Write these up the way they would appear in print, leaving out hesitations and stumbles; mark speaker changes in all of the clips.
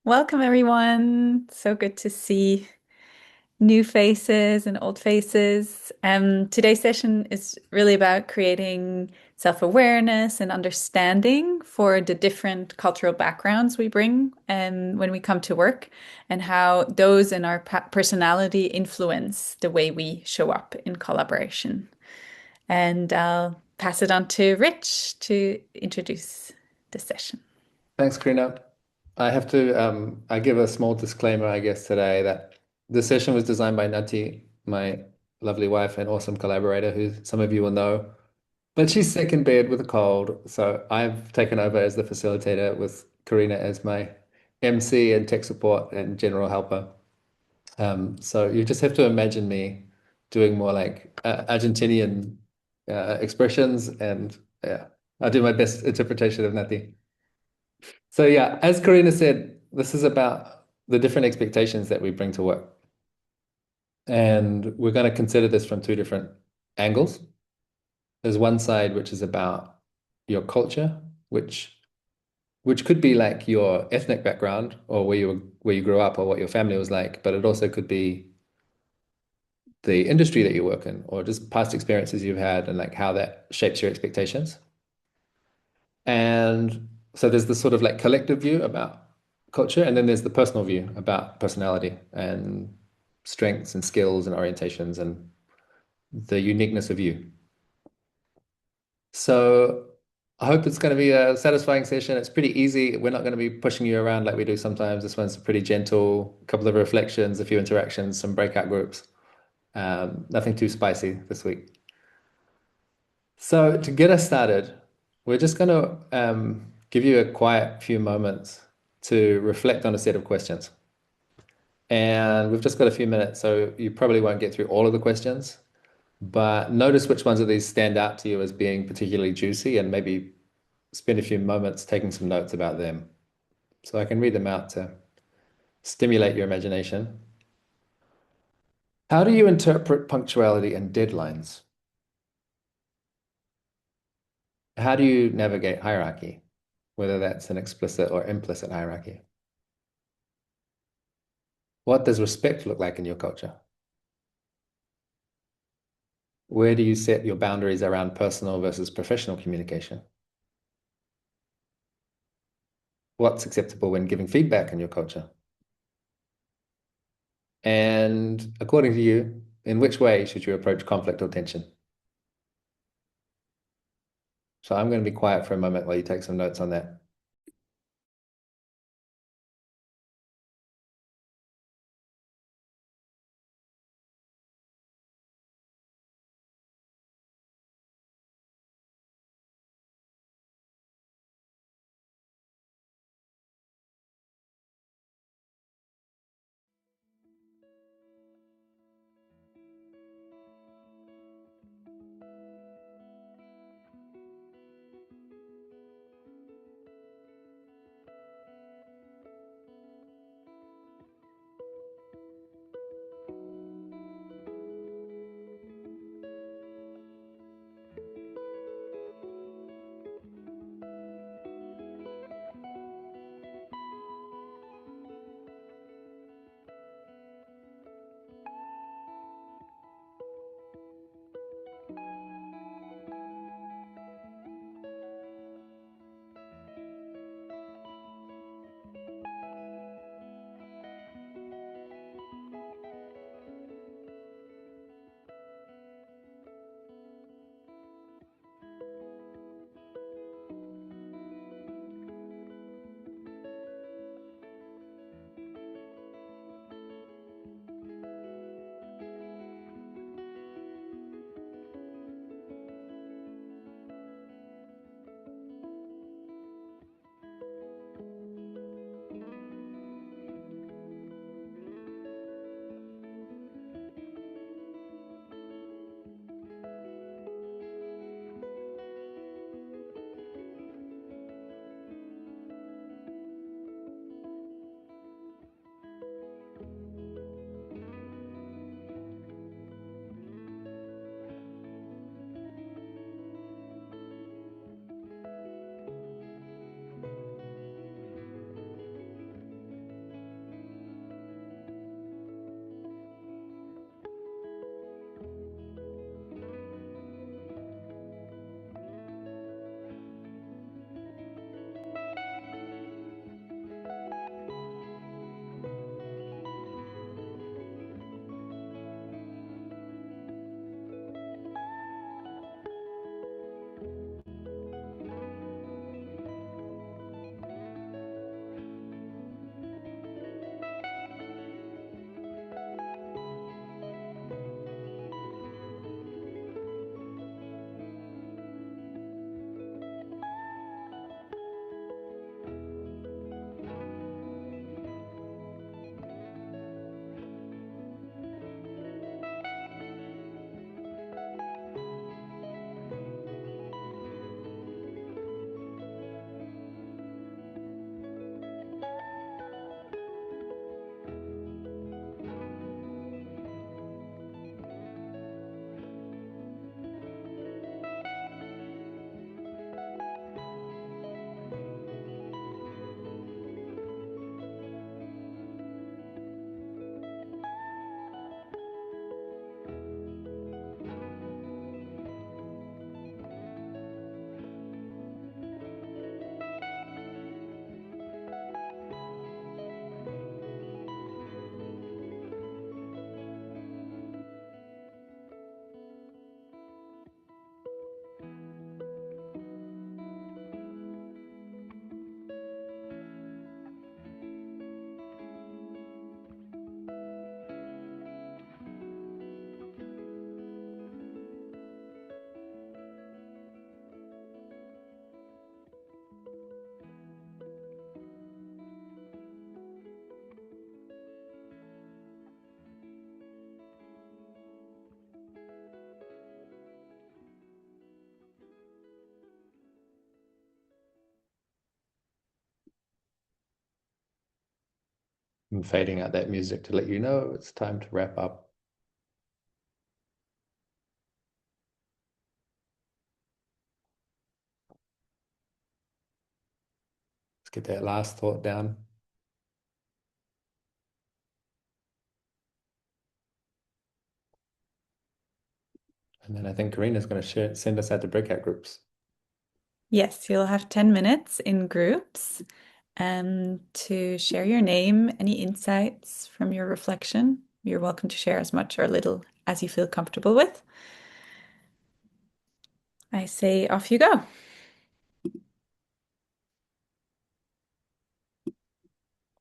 Speaker 1: Welcome, everyone. So good to see new faces and old faces. Today's session is really about creating self-awareness and understanding for the different cultural backgrounds we bring when we come to work, and how those in our personality influence the way we show up in collaboration. And I'll pass it on to Rich to introduce the session.
Speaker 2: Thanks, Karina. I give a small disclaimer, I guess, today that the session was designed by Nati, my lovely wife and awesome collaborator, who some of you will know. But she's sick in bed with a cold, so I've taken over as the facilitator with Karina as my MC and tech support and general helper. So you just have to imagine me doing more like Argentinian expressions, and yeah, I'll do my best interpretation of Nati. So yeah, as Karina said, this is about the different expectations that we bring to work. And we're going to consider this from two different angles. There's one side which is about your culture, which could be like your ethnic background or where you grew up or what your family was like, but it also could be the industry that you work in or just past experiences you've had and like how that shapes your expectations. And so there's this sort of like collective view about culture, and then there's the personal view about personality and strengths and skills and orientations and the uniqueness of you. So I hope it's going to be a satisfying session. It's pretty easy. We're not going to be pushing you around like we do sometimes. This one's pretty gentle, a couple of reflections, a few interactions, some breakout groups. Nothing too spicy this week. So to get us started, we're just going to give you a quiet few moments to reflect on a set of questions. And we've just got a few minutes, so you probably won't get through all of the questions, but notice which ones of these stand out to you as being particularly juicy and maybe spend a few moments taking some notes about them. So I can read them out to stimulate your imagination. How do you interpret punctuality and deadlines? How do you navigate hierarchy, whether that's an explicit or implicit hierarchy? What does respect look like in your culture? Where do you set your boundaries around personal versus professional communication? What's acceptable when giving feedback in your culture? And according to you, in which way should you approach conflict or tension? So I'm going to be quiet for a moment while you take some notes on that. I'm fading out that music to let you know it's time to wrap up. Let's get that last thought down. And then I think Karina's going to send us out to breakout groups.
Speaker 1: Yes, you'll have 10 minutes in groups to share your name, any insights from your reflection. You're welcome to share as much or little as you feel comfortable with. I say off you go.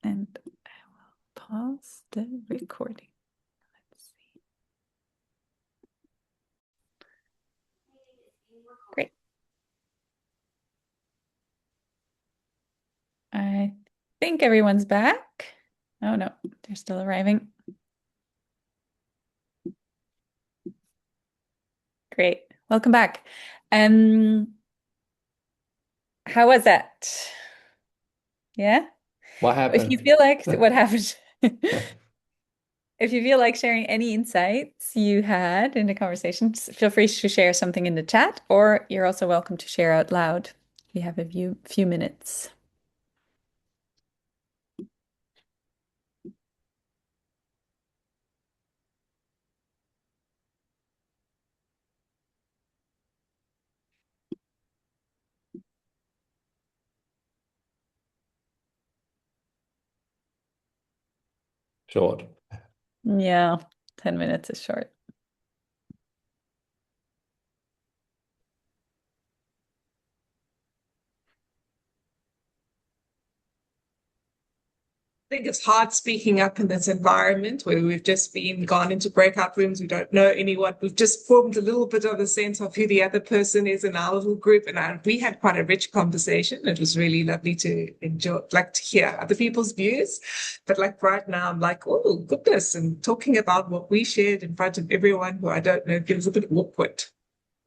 Speaker 1: And I will pause the recording. Let's see. Great. I think everyone's back. Oh no, they're still arriving. Great. Welcome back. How was that? Yeah?
Speaker 2: What
Speaker 1: If you
Speaker 2: happened?
Speaker 1: feel like what happened, if you feel like sharing any insights you had in the conversation, feel free to share something in the chat, or you're also welcome to share out loud. We have a few minutes.
Speaker 2: Short.
Speaker 1: Yeah, 10 minutes is short.
Speaker 3: I think it's hard speaking up in this environment where we've just gone into breakout rooms. We don't know anyone. We've just formed a little bit of a sense of who the other person is in our little group. And we had quite a rich conversation. It was really lovely to enjoy, like to hear other people's views. But like right now, I'm like, oh, goodness. And talking about what we shared in front of everyone who I don't know feels a bit awkward.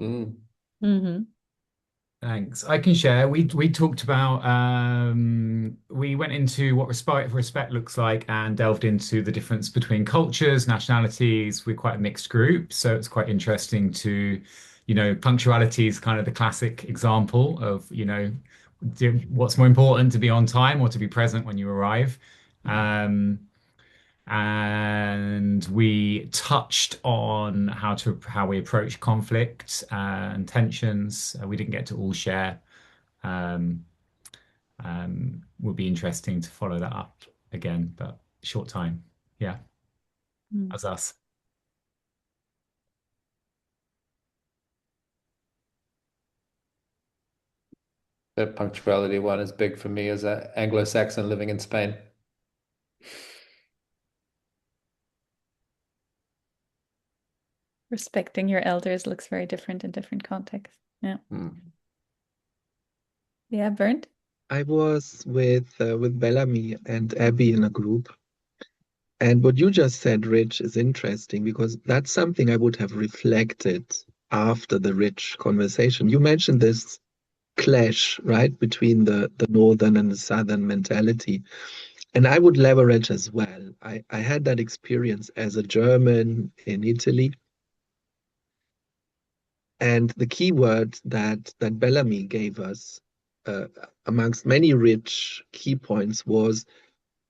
Speaker 2: Mm.
Speaker 1: Mm-hmm.
Speaker 4: Thanks. I can share. We talked about we went into what respect looks like and delved into the difference between cultures, nationalities. We're quite a mixed group, so it's quite interesting to, punctuality is kind of the classic example of, what's more important to be on time or to be present when you arrive. Um, and we touched on how we approach conflict and tensions. We didn't get to all share. Um, would be interesting to follow that up again, but short time. Yeah, as us.
Speaker 2: The punctuality one is big for me as an Anglo-Saxon living in Spain.
Speaker 1: Respecting your elders looks very different in different contexts. Yeah.
Speaker 2: Mm.
Speaker 1: Yeah, Bernd?
Speaker 5: I was with Bellamy and Abby in a group. And what you just said, Rich, is interesting because that's something I would have reflected after the Rich conversation. You mentioned this clash, right, between the northern and the southern mentality. And I would leverage as well. I had that experience as a German in Italy. And the key word that Bellamy gave us, amongst many rich key points, was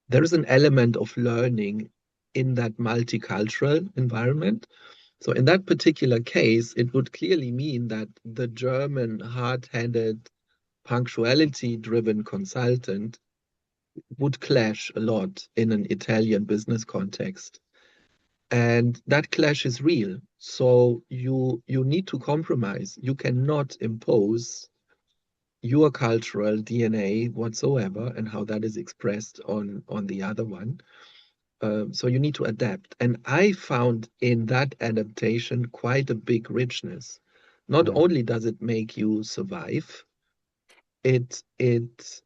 Speaker 5: there is an element of learning in that multicultural environment. So in that particular case, it would clearly mean that the German hard-headed, punctuality-driven consultant would clash a lot in an Italian business context. And that clash is real. So you need to compromise. You cannot impose your cultural DNA whatsoever and how that is expressed on the other one. So you need to adapt. And I found in that adaptation quite a big richness. Not only does it make you survive, it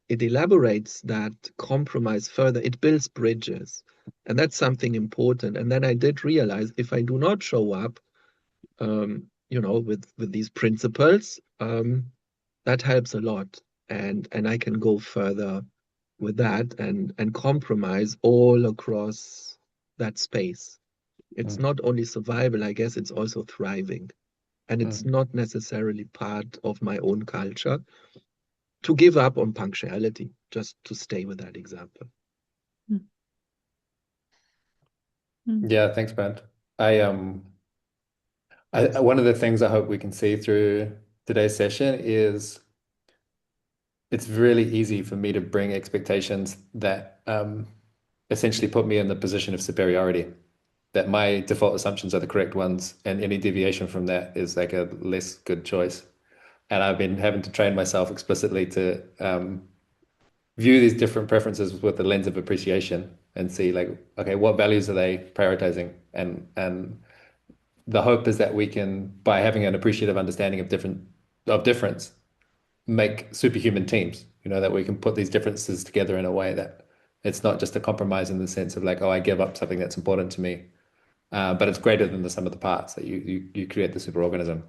Speaker 5: elaborates that compromise further. It builds bridges, and that's something important. And then I did realize if I do not show up, with these principles, that helps a lot, and I can go further with that and compromise all across that space. It's
Speaker 2: Mm,
Speaker 5: not only survival, I guess it's also thriving. And it's
Speaker 2: mm.
Speaker 5: not necessarily part of my own culture to give up on punctuality, just to stay with that example.
Speaker 1: Mm, mm,
Speaker 2: Yeah, thanks, Brent. I one of the things I hope we can see through today's session is it's really easy for me to bring expectations that essentially put me in the position of superiority, that my default assumptions are the correct ones, and any deviation from that is like a less good choice. And I've been having to train myself explicitly to view these different preferences with the lens of appreciation and see like, okay, what values are they prioritizing? And the hope is that we can, by having an appreciative understanding of difference, make superhuman teams. That we can put these differences together in a way that it's not just a compromise in the sense of like, oh, I give up something that's important to me, but it's greater than the sum of the parts that you create the superorganism.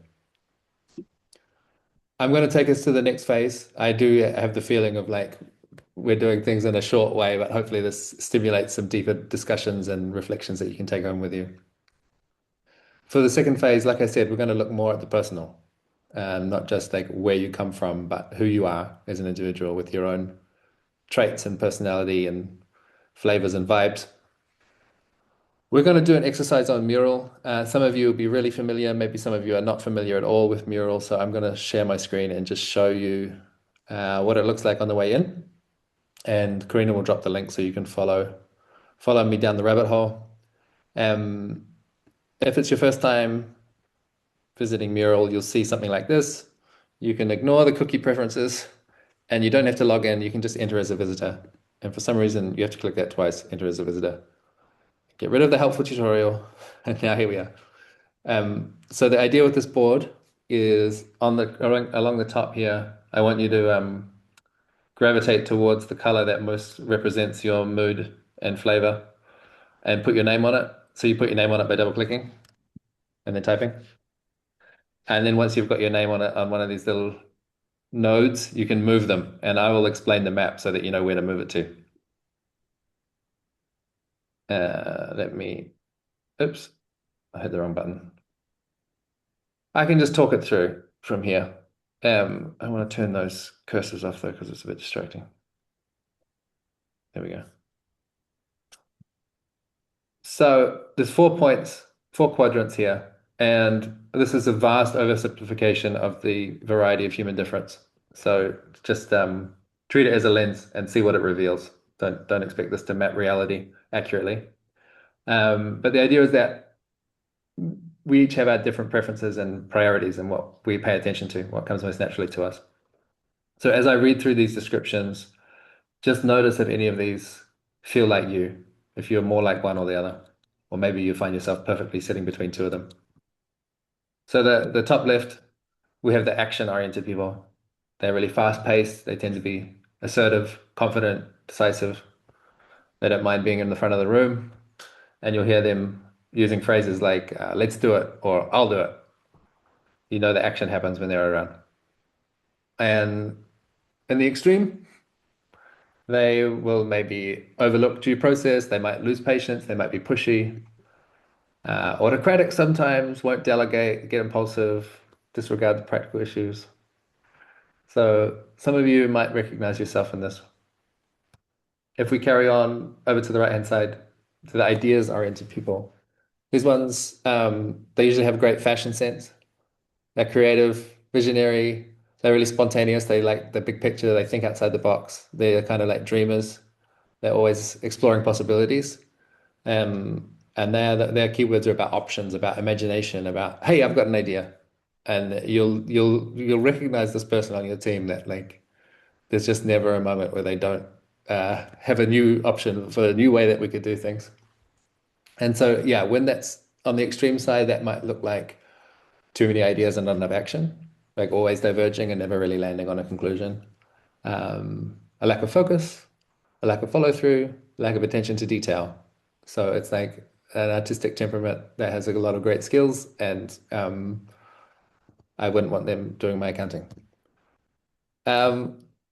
Speaker 2: I'm going to take us to the next phase. I do have the feeling of like we're doing things in a short way, but hopefully this stimulates some deeper discussions and reflections that you can take home with you. For the second phase, like I said, we're going to look more at the personal, not just like where you come from, but who you are as an individual with your own traits and personality and flavors and vibes. We're going to do an exercise on mural. Some of you will be really familiar, maybe some of you are not familiar at all with mural. So I'm going to share my screen and just show you what it looks like on the way in. And Karina will drop the link so you can follow me down the rabbit hole. Um, if it's your first time visiting Mural, you'll see something like this. You can ignore the cookie preferences and you don't have to log in. You can just enter as a visitor. And for some reason, you have to click that twice, enter as a visitor. Get rid of the helpful tutorial. And now here we are. So the idea with this board is along the top here, I want you to gravitate towards the color that most represents your mood and flavor and put your name on it. So you put your name on it by double clicking and then typing. And then once you've got your name on it on one of these little nodes, you can move them. And I will explain the map so that you know where to move it to. Oops, I hit the wrong button. I can just talk it through from here. I want to turn those cursors off though, because it's a bit distracting. There we go. So there's 4 points, 4 quadrants here, and this is a vast oversimplification of the variety of human difference. So just treat it as a lens and see what it reveals. Don't expect this to map reality accurately. But the idea is that we each have our different preferences and priorities and what we pay attention to, what comes most naturally to us. So as I read through these descriptions, just notice if any of these feel like you, if you're more like one or the other, or maybe you find yourself perfectly sitting between two of them. So the top left, we have the action-oriented people. They're really fast-paced. They tend to be assertive, confident, decisive. They don't mind being in the front of the room. And you'll hear them using phrases like, let's do it, or I'll do it. You know the action happens when they're around. And in the extreme, they will maybe overlook due process. They might lose patience. They might be pushy. Autocratic sometimes, won't delegate, get impulsive, disregard the practical issues. So some of you might recognize yourself in this. If we carry on over to the right-hand side, to the ideas-oriented people, these ones, they usually have great fashion sense. They're creative, visionary, they're really spontaneous. They like the big picture, they think outside the box. They're kind of like dreamers. They're always exploring possibilities. And their keywords are about options, about imagination, about, hey, I've got an idea. And you'll recognize this person on your team that like there's just never a moment where they don't have a new option for a new way that we could do things. And so yeah, when that's on the extreme side, that might look like too many ideas and not enough action, like always diverging and never really landing on a conclusion. A lack of focus, a lack of follow through, lack of attention to detail. So it's like an artistic temperament that has a lot of great skills, and I wouldn't want them doing my accounting.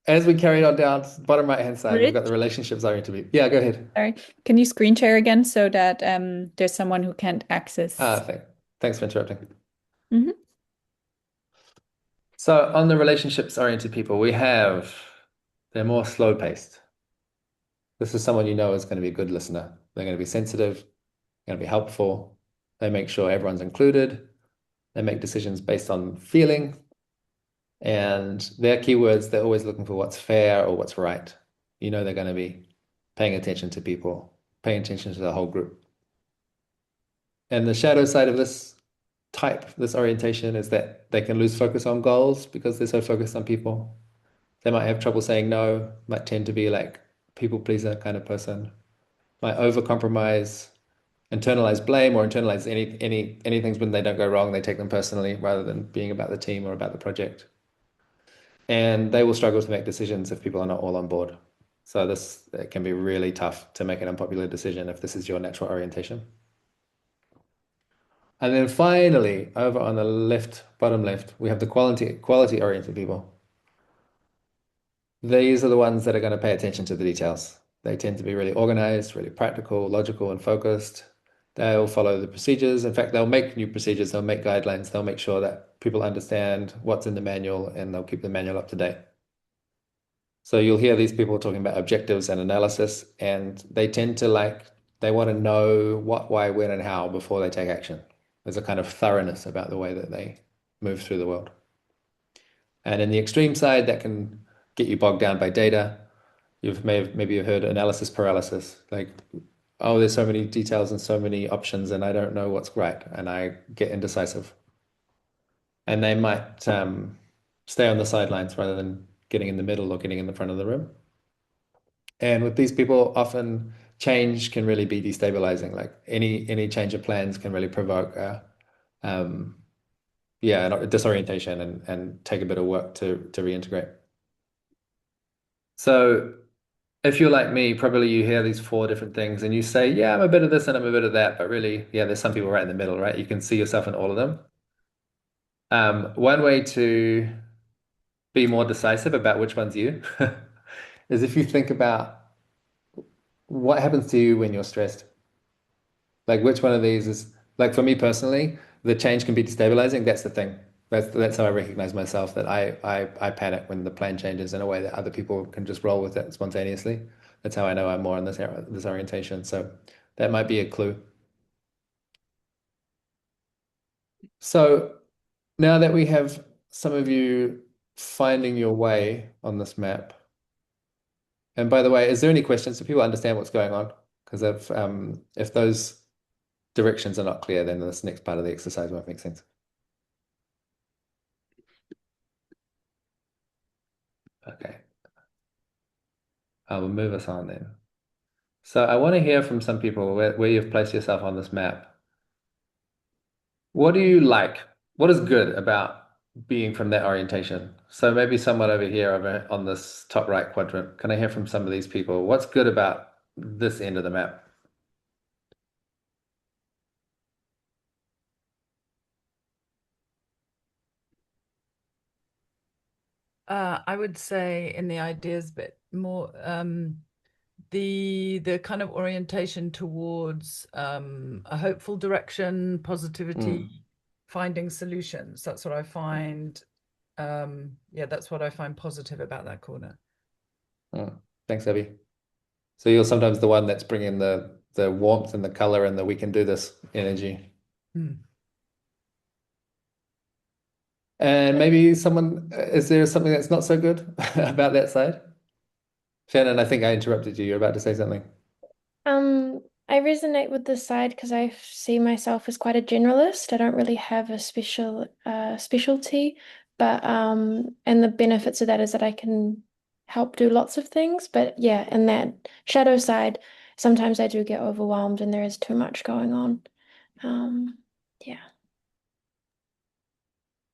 Speaker 2: as we carry on down bottom right-hand side, we've got
Speaker 1: Rich,
Speaker 2: the relationships oriented people. Yeah, go ahead.
Speaker 1: sorry. Can you screen share again so that there's someone who can't
Speaker 2: Ah,
Speaker 1: access?
Speaker 2: thanks for interrupting.
Speaker 1: Mhm.
Speaker 2: So on the relationships oriented people, they're more slow paced. This is someone you know is going to be a good listener. They're going to be sensitive, going to be helpful. They make sure everyone's included. They make decisions based on feeling. And their keywords, they're always looking for what's fair or what's right. You know they're going to be paying attention to people, paying attention to the whole group. And the shadow side of this orientation is that they can lose focus on goals because they're so focused on people. They might have trouble saying no, might tend to be like people pleaser kind of person, might overcompromise, internalize blame or internalize anything when they don't go wrong, they take them personally rather than being about the team or about the project. And they will struggle to make decisions if people are not all on board. So it can be really tough to make an unpopular decision if this is your natural orientation. And then finally, over on the left, bottom left, we have the quality oriented people. These are the ones that are going to pay attention to the details. They tend to be really organized, really practical, logical, and focused. They'll follow the procedures. In fact, they'll make new procedures, they'll make guidelines, they'll make sure that people understand what's in the manual and they'll keep the manual up to date. So you'll hear these people talking about objectives and analysis, and they tend to they want to know what, why, when, and how before they take action. There's a kind of thoroughness about the way that they move through the world. And in the extreme side, that can get you bogged down by data. Maybe you've heard analysis paralysis, like, oh, there's so many details and so many options, and I don't know what's right, and I get indecisive. And they might stay on the sidelines rather than getting in the middle or getting in the front of the room. And with these people, often change can really be destabilizing. Like any change of plans can really provoke um, a disorientation and take a bit of work to reintegrate. So if you're like me, probably you hear these four different things and you say, yeah, I'm a bit of this and I'm a bit of that, but really, yeah, there's some people right in the middle, right? You can see yourself in all of them. One way to be more decisive about which one's you is if you think about what happens to you when you're stressed. Like which one of these is like for me personally, the change can be destabilizing. That's the thing. That's how I recognize myself that I panic when the plan changes in a way that other people can just roll with it spontaneously. That's how I know I'm more in this orientation. So that might be a clue. So now that we have some of you finding your way on this map, and by the way, is there any questions? Do people understand what's going on? Because if those directions are not clear, then this next part of the exercise won't make sense. Okay, I will move us on then. So I want to hear from some people where you've placed yourself on this map. What do you like? What is good about being from that orientation? So maybe someone over here over on this top right quadrant. Can I hear from some of these people? What's good about this end of the map?
Speaker 6: I would say in the ideas bit more the kind of orientation towards a hopeful direction, positivity, finding solutions. That's what I find. Yeah, that's what I find positive about that corner.
Speaker 2: Oh, thanks, Abby. So you're sometimes the one that's bringing the warmth and the color and the we can do this energy. And maybe is there something that's not so good about that side? Shannon, I think I interrupted you. You're about to say something.
Speaker 7: I resonate with this side because I see myself as quite a generalist. I don't really have a specialty, but and the benefits of that is that I can help do lots of things. But yeah, in that shadow side, sometimes I do get overwhelmed and there is too much going on. Yeah.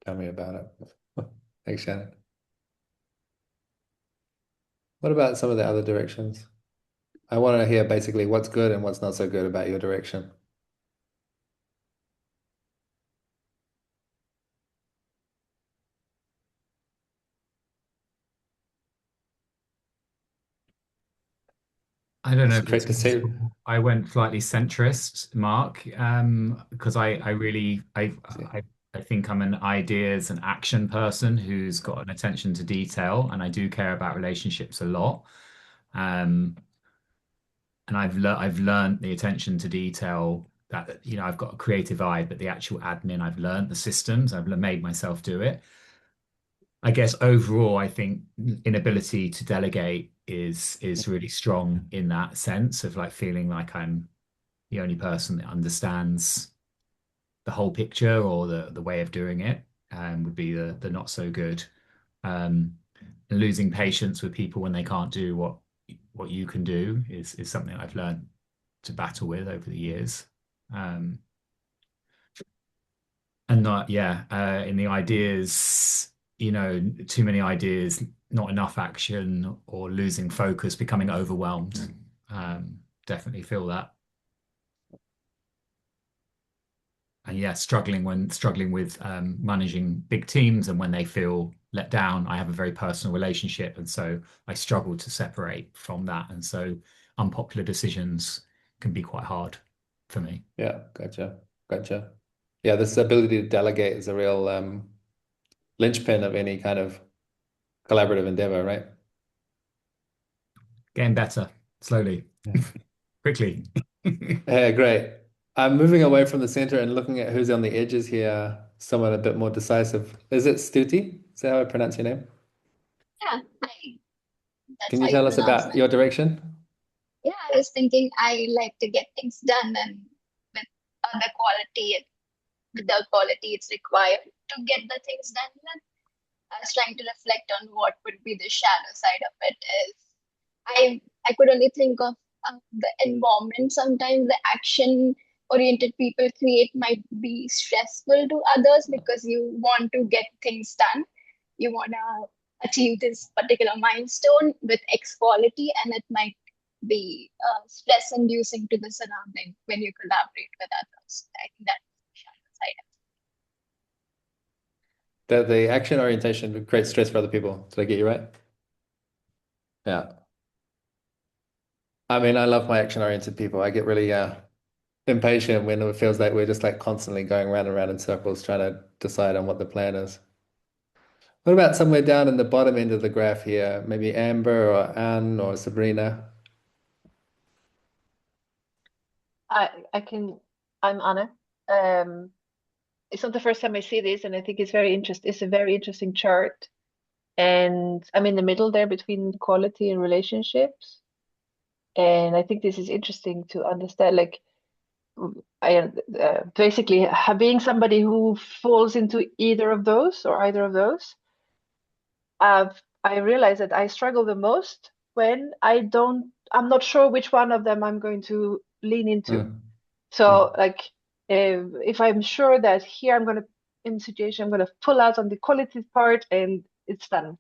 Speaker 2: Tell me about it. Thanks, Shannon. What about some of the other directions? I want to hear basically what's good and what's not so good about your direction.
Speaker 4: I don't know
Speaker 2: It's
Speaker 4: if
Speaker 2: great
Speaker 4: it's
Speaker 2: to see.
Speaker 4: possible. I went slightly centrist, Mark, because I really I think I'm an ideas and action person who's got an attention to detail, and I do care about relationships a lot. Um, and I've learned the attention to detail that I've got a creative eye, but the actual admin I've learned the systems. I've made myself do it. I guess overall, I think inability to delegate is really strong in that sense of like feeling like I'm the only person that understands the whole picture or the way of doing it, would be the not so good. Um, and losing patience with people when they can't do what you can do is something I've learned to battle with over the years. Um, and not, yeah, in the ideas, too many ideas, not enough action, or losing focus, becoming overwhelmed. Definitely feel that. And yeah, struggling with managing big teams and when they feel let down. I have a very personal relationship, and so I struggle to separate from that. And so unpopular decisions can be quite hard for me.
Speaker 2: Yeah, gotcha. Yeah, this ability to delegate is a real linchpin of any kind of collaborative endeavor, right?
Speaker 4: Getting better slowly, quickly.
Speaker 2: Yeah, great. I'm moving away from the center and looking at who's on the edges here, someone a bit more decisive. Is it Stuti? Is that how I pronounce your name?
Speaker 8: Yeah, hi. That's
Speaker 2: Can you
Speaker 8: how you
Speaker 2: tell us
Speaker 8: pronounce
Speaker 2: about
Speaker 8: that.
Speaker 2: your direction?
Speaker 8: Yeah, I was thinking I like to get things done and with the quality, with the quality it's required to get the things done with. I was trying to reflect on what would be the shadow side of it is I could only think of the environment. Sometimes the action oriented people create might be stressful to others because you want to get things done. You want to achieve this particular milestone with X quality, and it might be stress inducing to the surrounding when you collaborate with others. I think that's the shadow side.
Speaker 2: The action orientation creates stress for other people. Did I get you right? Yeah. I mean, I love my action-oriented people. I get really impatient when it feels like we're just like constantly going round and round in circles trying to decide on what the plan is. What about somewhere down in the bottom end of the graph here? Maybe Amber or Anne or Sabrina?
Speaker 9: I can. I'm Anna. Um, it's not the first time I see this, and I think it's very interesting. It's a very interesting chart, and I'm in the middle there between quality and relationships. And I think this is interesting to understand. Like, I basically being somebody who falls into either of those or either of those. I realize that I struggle the most when I'm not sure which one of them I'm going to lean into.
Speaker 2: Mm.
Speaker 9: So like if I'm sure that here in the situation I'm gonna pull out on the quality part and it's done.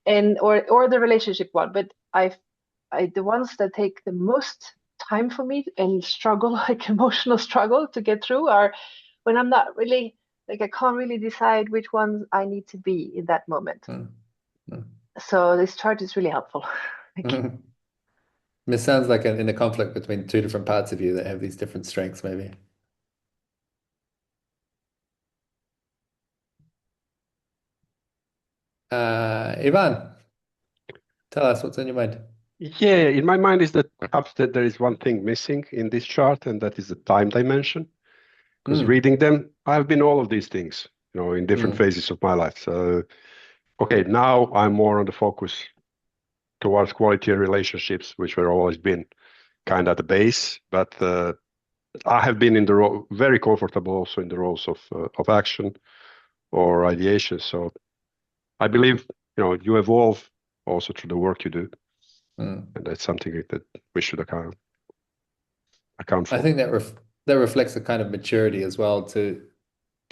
Speaker 9: And or the relationship one. But the ones that take the most time for me and struggle, like emotional struggle to get through are when I'm not really like I can't really decide which ones I need to be in that moment.
Speaker 2: Mm. Mm.
Speaker 9: So this chart is really helpful. Thank you.
Speaker 2: It sounds like in a conflict between two different parts of you that have these different strengths, maybe. Ivan, tell us what's on your mind.
Speaker 10: Yeah, in my mind is that perhaps that there is one thing missing in this chart, and that is the time dimension. Because reading them, I've been all of these things, in different phases of my life. So, okay, now I'm more on the focus towards quality and relationships, which were always been kind of at the base. But I have been in the role very comfortable also in the roles of action or ideation. So I believe you evolve also through the work you do, and that's something that we should account for.
Speaker 2: I think that reflects a kind of maturity as well to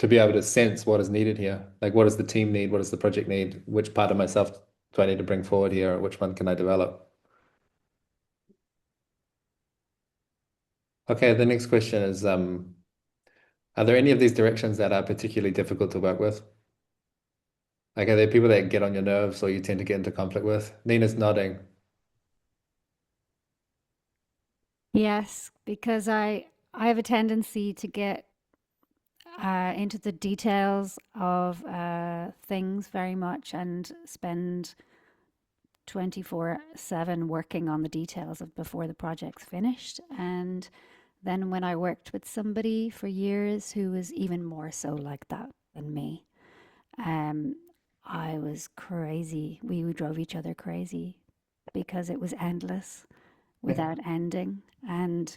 Speaker 2: be able to sense what is needed here. Like, what does the team need? What does the project need? Which part of myself do I need to bring forward here? Or which one can I develop? Okay, the next question is, are there any of these directions that are particularly difficult to work with? Like, are there people that get on your nerves or you tend to get into conflict with? Nina's nodding.
Speaker 11: Yes, because I have a tendency to get into the details of things very much and spend 24/7 working on the details of before the project's finished. And then when I worked with somebody for years who was even more so like that than me, um, I was crazy. We drove each other crazy because it was endless without ending. And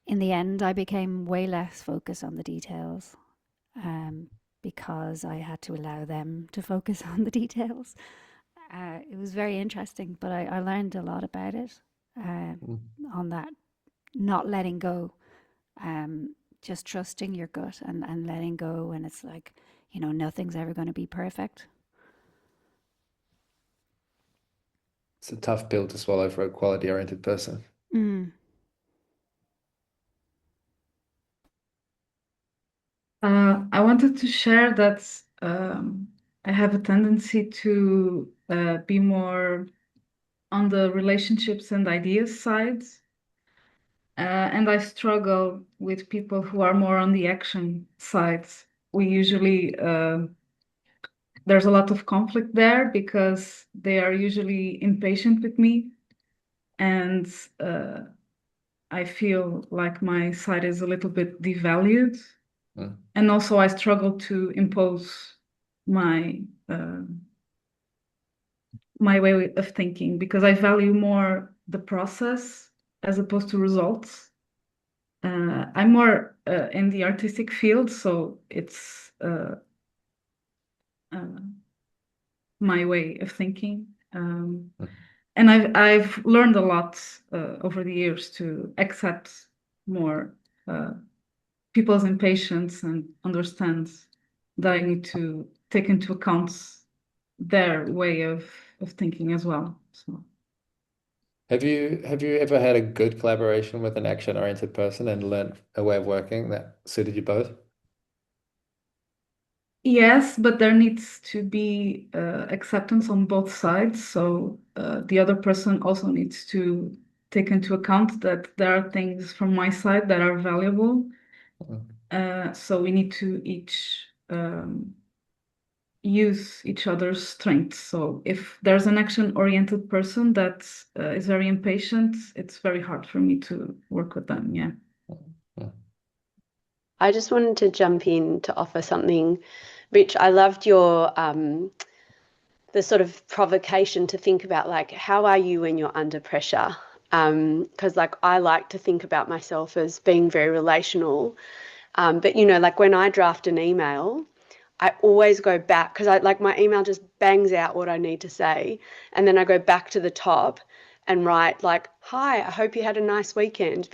Speaker 11: in the end, I became way less focused on the details because I had to allow them to focus on the details. It was very interesting, but I learned a lot about it on that, not letting go, just trusting your gut and letting go. And it's like, nothing's ever going to be perfect.
Speaker 2: It's a tough pill to swallow for a quality-oriented person.
Speaker 11: Mm.
Speaker 12: I wanted to share that I have a tendency to be more on the relationships and ideas side. And I struggle with people who are more on the action side. We usually, there's a lot of conflict there because they are usually impatient with me. And I feel like my side is a little bit devalued. And also I struggle to impose my my way of thinking because I value more the process as opposed to results. I'm more in the artistic field, so it's my way of thinking. And I've learned a lot over the years to accept more people's impatience and understand that I need to take into account their way of thinking as well. So
Speaker 2: Have you ever had a good collaboration with an action-oriented person and learned a way of working that suited you both?
Speaker 12: yes, but there needs to be acceptance on both sides. So the other person also needs to take into account that there are things from my side that are valuable. So we need to each use each other's strengths. So if there's an action-oriented person that is very impatient, it's very hard for me to work with them. Yeah.
Speaker 13: I just wanted to jump in to offer something. Rich, I loved your the sort of provocation to think about like how are you when you're under pressure? Because like I like to think about myself as being very relational. But like when I draft an email, I always go back because I like my email just bangs out what I need to say. And then I go back to the top and write like, hi, I hope you had a nice weekend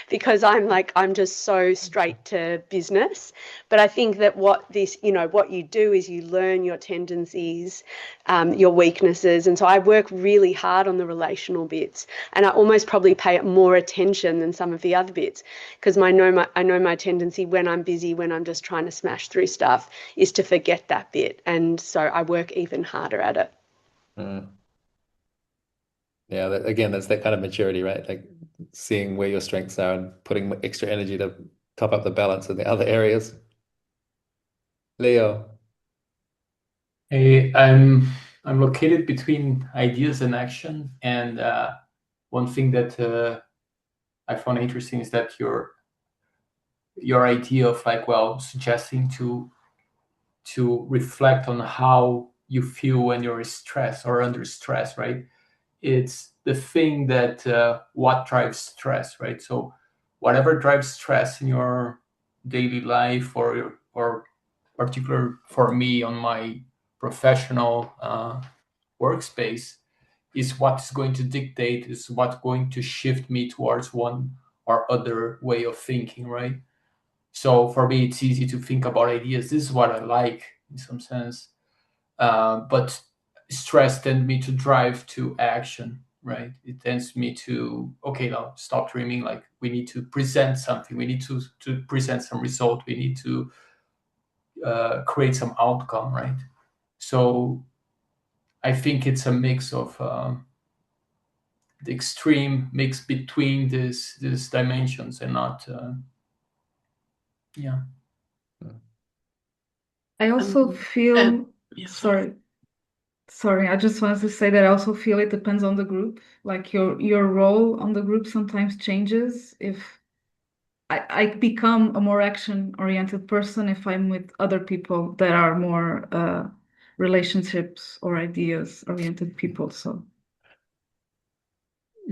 Speaker 13: because I'm just so straight to business. But I think that what you do is you learn your tendencies, your weaknesses. And so I work really hard on the relational bits and I almost probably pay it more attention than some of the other bits because I know my tendency when I'm busy, when I'm just trying to smash through stuff is to forget that bit. And so I work even harder at it.
Speaker 2: Yeah, again, that's that kind of maturity, right? Like seeing where your strengths are and putting extra energy to top up the balance in the other areas. Leo.
Speaker 14: Hey, I'm located between ideas and action, and one thing that I found interesting is that your idea of like, well, suggesting to reflect on how you feel when you're stressed or under stress, right? It's the thing that what drives stress, right? So whatever drives stress in your daily life or particular for me on my professional workspace is what's going to dictate, is what's going to shift me towards one or other way of thinking, right? So for me, it's easy to think about ideas. This is what I like in some sense. But stress tends me to drive to action, right? It tends me to, okay, now stop dreaming. Like we need to present something. We need to present some result. We need to create some outcome, right? So I think it's a mix of the extreme mix between these dimensions and not yeah.
Speaker 12: I also feel,
Speaker 15: yeah,
Speaker 12: sorry, I just wanted to say that I also feel it depends on the group. Like your role on the group sometimes changes. If I become a more action-oriented person if I'm with other people that are more relationships or ideas-oriented people. So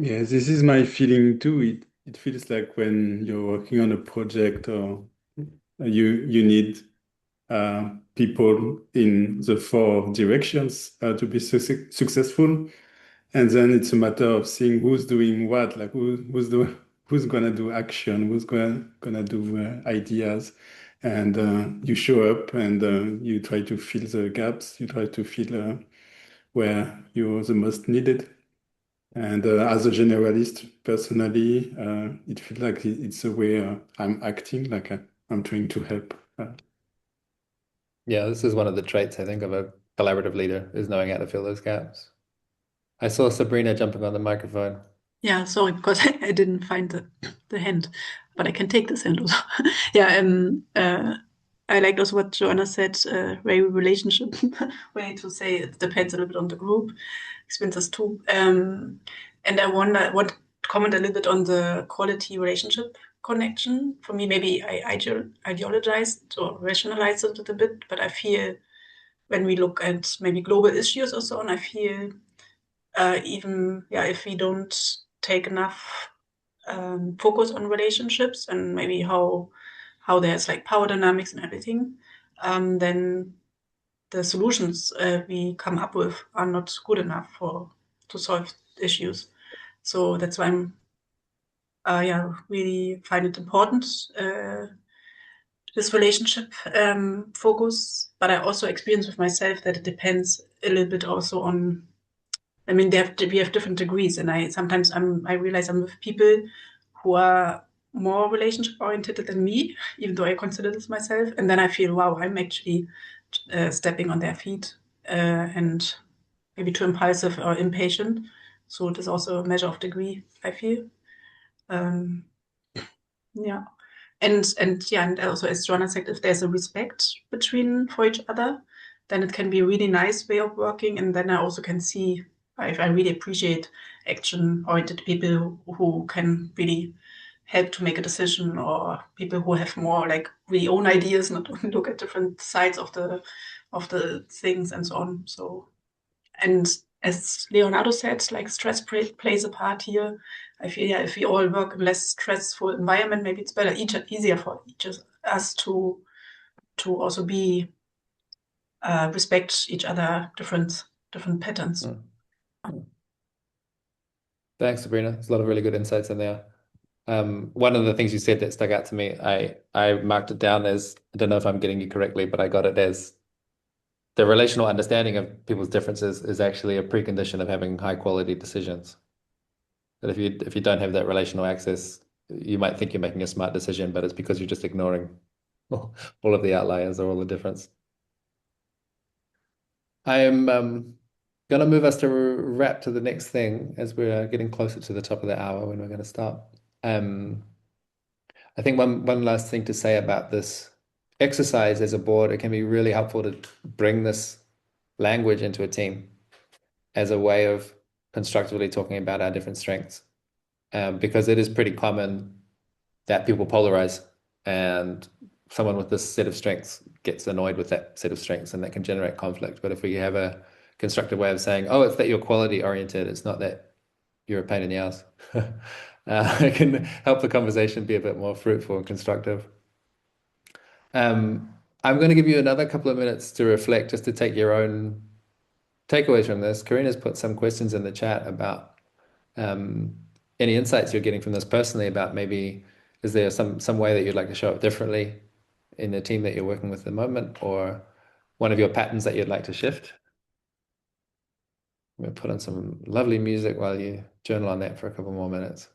Speaker 16: Yeah, this is my feeling too. It feels like when you're working on a project or you need people in the four directions to be successful. And then it's a matter of seeing who's doing what, like who's gonna do action, who's gonna do ideas, and you show up and you try to fill the gaps, you try to fill where you're the most needed. And as a generalist, personally, it feels like it's a way I'm acting, like I'm trying to help.
Speaker 2: Yeah, this is one of the traits I think of a collaborative leader is knowing how to fill those gaps. I saw Sabrina jumping on the microphone.
Speaker 15: Yeah, sorry, because I didn't find the hand, but I can take this hand also. Yeah, I liked also what Joanna said, very relationship way to say it depends a little bit on the group, experiences too. And I want to comment a little bit on the quality relationship connection. For me, maybe I ideologized or rationalized it a little bit, but I feel when we look at maybe global issues or so on, I feel even if we don't take enough focus on relationships and maybe how there's like power dynamics and everything, then the solutions we come up with are not good enough to solve issues. So that's why I'm really find it important this relationship focus. But I also experience with myself that it depends a little bit also on. I mean, we have different degrees, and I realize I'm with people who are more relationship oriented than me, even though I consider this myself. And then I feel, wow, I'm actually stepping on their feet and maybe too impulsive or impatient. So it is also a measure of degree, I feel. Yeah. And also as Joanna said, if there's a respect for each other, then it can be a really nice way of working. And then I also can see I really appreciate action-oriented people who can really help to make a decision, or people who have more like really own ideas, not only look at different sides of the things and so on. So, and as Leonardo said, like stress plays a part here. I feel if we all work in less stressful environment, maybe it's easier for each of us to also be respect each other different patterns.
Speaker 2: Thanks, Sabrina. There's a lot of really good insights in there. One of the things you said that stuck out to me, I marked it down as, I don't know if I'm getting you correctly, but I got it as the relational understanding of people's differences is actually a precondition of having high quality decisions. That if you don't have that relational access, you might think you're making a smart decision, but it's because you're just ignoring all of the outliers or all the difference. I am going to move us to wrap to the next thing as we're getting closer to the top of the hour when we're going to start. I think one last thing to say about this exercise as a board, it can be really helpful to bring this language into a team as a way of constructively talking about our different strengths. Because it is pretty common that people polarize and someone with this set of strengths gets annoyed with that set of strengths, and that can generate conflict. But if we have a constructive way of saying, oh, it's that you're quality oriented, it's not that you're a pain in the ass, it can help the conversation be a bit more fruitful and constructive. I'm going to give you another couple of minutes to reflect, just to take your own takeaways from this. Karina's put some questions in the chat about any insights you're getting from this personally, about maybe is there some way that you'd like to show up differently in the team that you're working with at the moment, or one of your patterns that you'd like to shift? I'm going to put on some lovely music while you journal on that for a couple more minutes.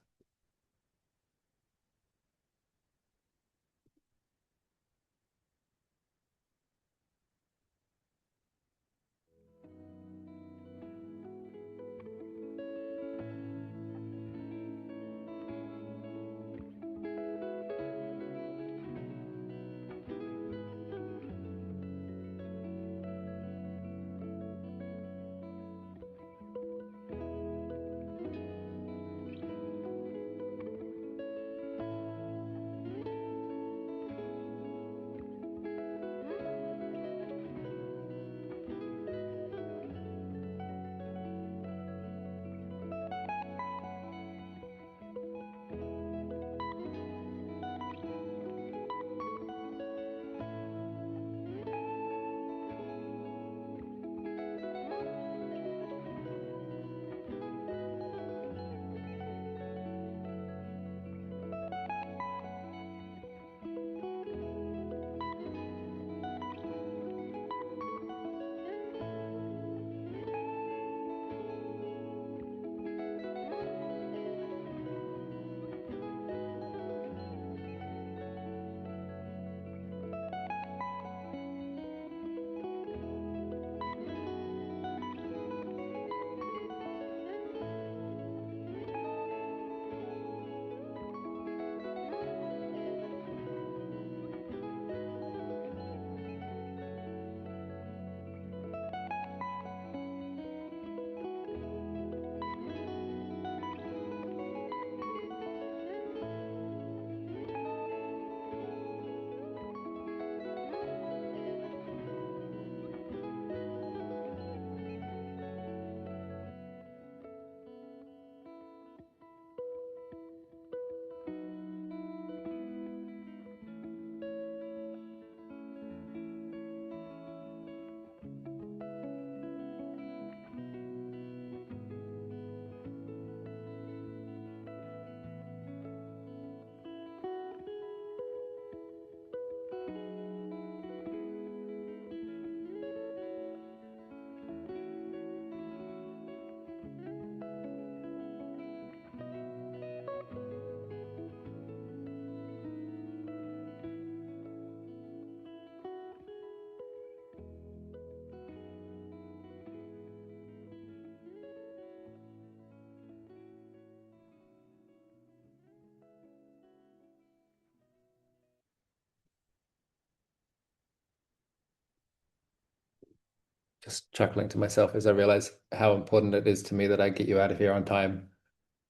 Speaker 2: just chuckling to myself as I realize how important it is to me that I get you out of here on time.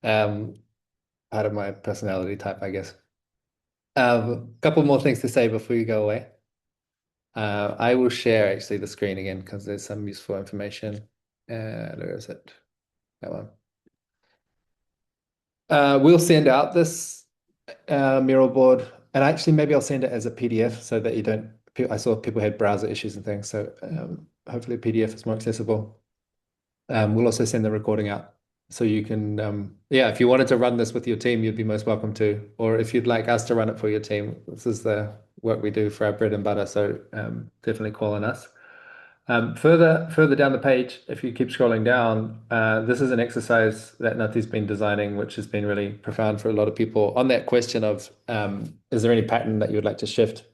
Speaker 2: Out of my personality type, I guess. A couple more things to say before you go away. I will share actually the screen again because there's some useful information. Where is it? That one. We'll send out this mural board, and actually maybe I'll send it as a PDF so that you don't. I saw people had browser issues and things, so hopefully a PDF is more accessible. We'll also send the recording out so you can, yeah, if you wanted to run this with your team, you'd be most welcome to, or if you'd like us to run it for your team, this is the work we do for our bread and butter, so definitely call on us. Further down the page, if you keep scrolling down, this is an exercise that Nati's been designing, which has been really profound for a lot of people. On that question of, is there any pattern that you would like to shift?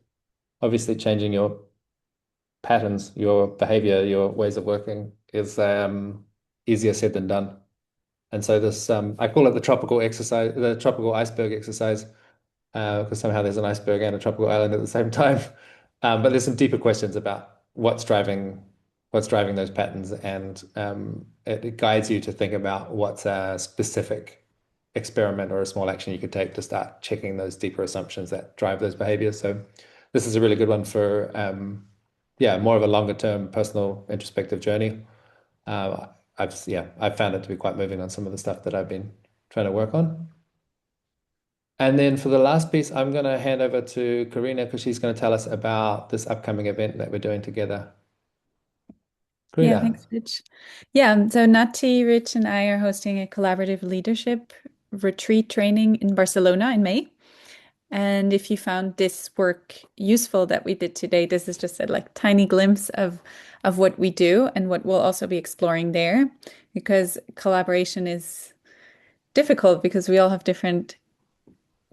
Speaker 2: Obviously, changing your patterns, your behavior, your ways of working is easier said than done. And so this, I call it the tropical exercise, the tropical iceberg exercise, because somehow there's an iceberg and a tropical island at the same time. But there's some deeper questions about what's driving those patterns, and it guides you to think about what's a specific experiment or a small action you could take to start checking those deeper assumptions that drive those behaviors. So this is a really good one for yeah, more of a longer term personal introspective journey. I've found it to be quite moving on some of the stuff that I've been trying to work on. And then for the last piece, I'm going to hand over to Karina because she's going to tell us about this upcoming event that we're doing together. Karina.
Speaker 1: Yeah, thanks, Rich. Yeah, so Nati, Rich, and I are hosting a collaborative leadership retreat training in Barcelona in May. And if you found this work useful that we did today, this is just a like tiny glimpse of what we do and what we'll also be exploring there, because collaboration is difficult because we all have different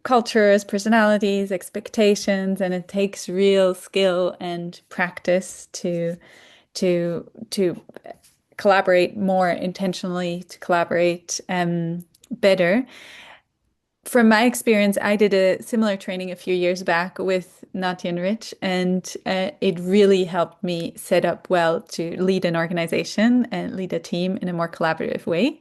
Speaker 1: cultures, personalities, expectations, and it takes real skill and practice to collaborate more intentionally, to collaborate better. From my experience, I did a similar training a few years back with Nati and Rich, and it really helped me set up well to lead an organization and lead a team in a more collaborative way.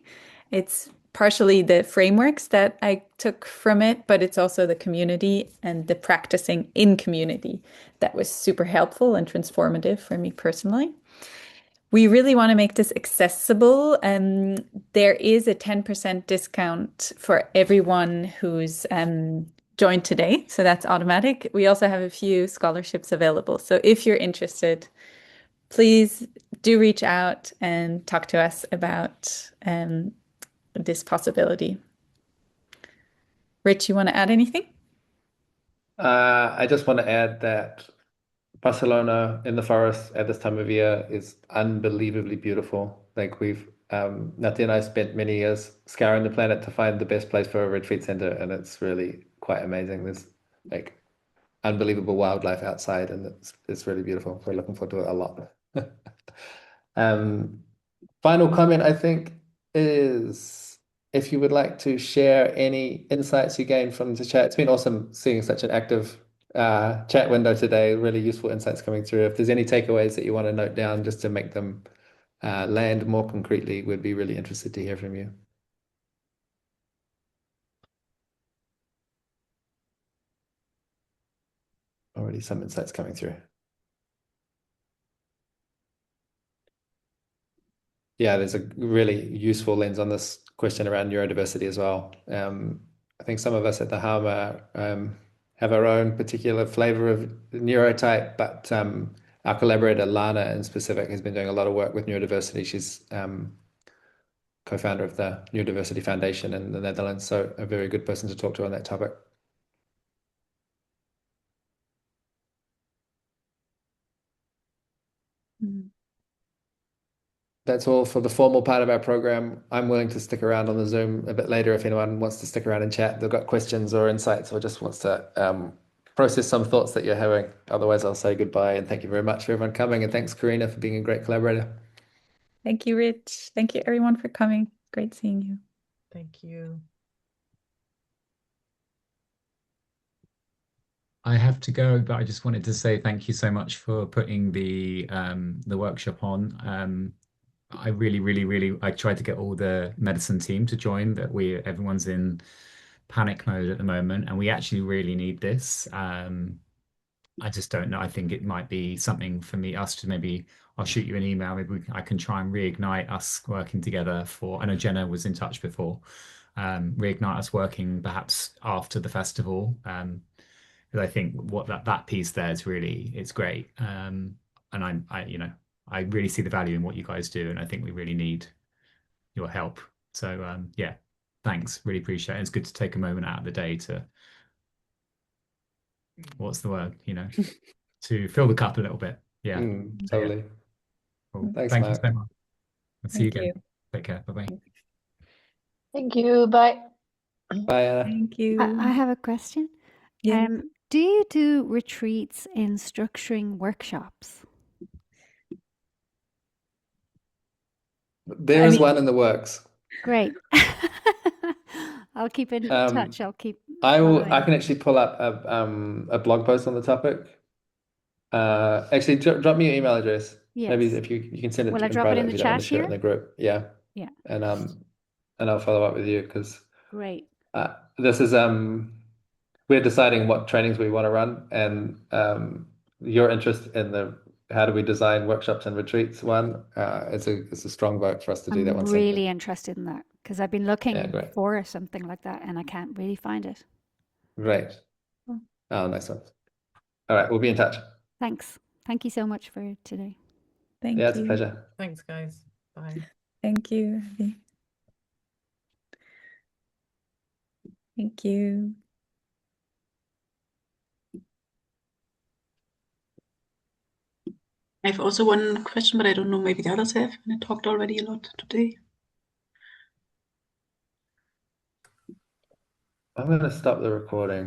Speaker 1: It's partially the frameworks that I took from it, but it's also the community and the practicing in community that was super helpful and transformative for me personally. We really want to make this accessible. There is a 10% discount for everyone who's joined today, so that's automatic. We also have a few scholarships available. So if you're interested, please do reach out and talk to us about this possibility. Rich, you want to add anything?
Speaker 2: I just want to add that Barcelona in the forest at this time of year is unbelievably beautiful. Like Nati and I spent many years scouring the planet to find the best place for a retreat center, and it's really quite amazing. There's like unbelievable wildlife outside, and it's really beautiful. We're looking forward to it a lot. Final comment, I think, is if you would like to share any insights you gained from the chat. It's been awesome seeing such an active chat window today, really useful insights coming through. If there's any takeaways that you want to note down just to make them land more concretely, we'd be really interested to hear from you. Already some insights coming through. Yeah, there's a really useful lens on this question around neurodiversity as well. I think some of us at the Harma have our own particular flavor of neurotype, but our collaborator Lana in specific has been doing a lot of work with neurodiversity. She's co-founder of the Neurodiversity Foundation in the Netherlands, so a very good person to talk to on that topic. That's all for the formal part of our program. I'm willing to stick around on the Zoom a bit later if anyone wants to stick around and chat. They've got questions or insights or just wants to process some thoughts that you're having. Otherwise, I'll say goodbye and thank you very much for everyone coming. And thanks, Karina, for being a great collaborator.
Speaker 1: Thank you, Rich. Thank you, everyone, for coming. Great seeing you.
Speaker 6: Thank you.
Speaker 4: I have to go, but I just wanted to say thank you so much for putting the workshop on. I really I tried to get all the medicine team to join. Everyone's in panic mode at the moment, and we actually really need this. I just don't know. I think it might be something for us to maybe. I'll shoot you an email. Maybe I can try and reignite us working together I know Jenna was in touch before. Reignite us working perhaps after the festival. Because I think what that piece there is really, it's great. And I really see the value in what you guys do, and I think we really need your help. So yeah, thanks. Really appreciate it. It's good to take a moment out of the day to, what's the word? To fill the cup a little bit. Yeah.
Speaker 2: Totally.
Speaker 4: Cool.
Speaker 2: Thanks,
Speaker 4: Thank you
Speaker 2: Mark.
Speaker 4: so much. I'll see you
Speaker 1: Thank
Speaker 4: again.
Speaker 1: you.
Speaker 4: Take care. Bye-bye.
Speaker 9: Thank you. Bye.
Speaker 2: Bye, Anna.
Speaker 1: Thank you.
Speaker 11: I have a question.
Speaker 1: Yeah.
Speaker 11: Do you do retreats in structuring workshops?
Speaker 2: There is one in the works.
Speaker 11: Great. I'll keep in touch. I'll keep
Speaker 2: I
Speaker 11: following.
Speaker 2: can actually pull up a blog post on the topic. Actually, drop me your email address. Maybe
Speaker 11: Yes.
Speaker 2: if you can send it
Speaker 11: Will I
Speaker 2: in
Speaker 11: drop it
Speaker 2: private
Speaker 11: in
Speaker 2: if
Speaker 11: the
Speaker 2: you don't want
Speaker 11: chat
Speaker 2: to share it
Speaker 11: here?
Speaker 2: in the group. Yeah.
Speaker 11: Yeah.
Speaker 2: And I'll follow up with you because
Speaker 11: Great.
Speaker 2: this is we're deciding what trainings we want to run, and your interest in the how do we design workshops and retreats one, it's a strong vote for us to do that
Speaker 11: I'm
Speaker 2: one.
Speaker 11: really interested in that because I've been looking
Speaker 2: great.
Speaker 11: for something like that and I can't really find it.
Speaker 2: Great. Oh, nice one. All right, we'll be in touch.
Speaker 11: Thanks. Thank you so much for today.
Speaker 1: Thank
Speaker 2: Yeah, it's a
Speaker 1: you.
Speaker 2: pleasure.
Speaker 6: Thanks, guys. Bye.
Speaker 1: Thank you. Thank you.
Speaker 15: I have also one question, but I don't know, maybe the others have. And I talked already a lot today.
Speaker 2: I'm going to stop the recording.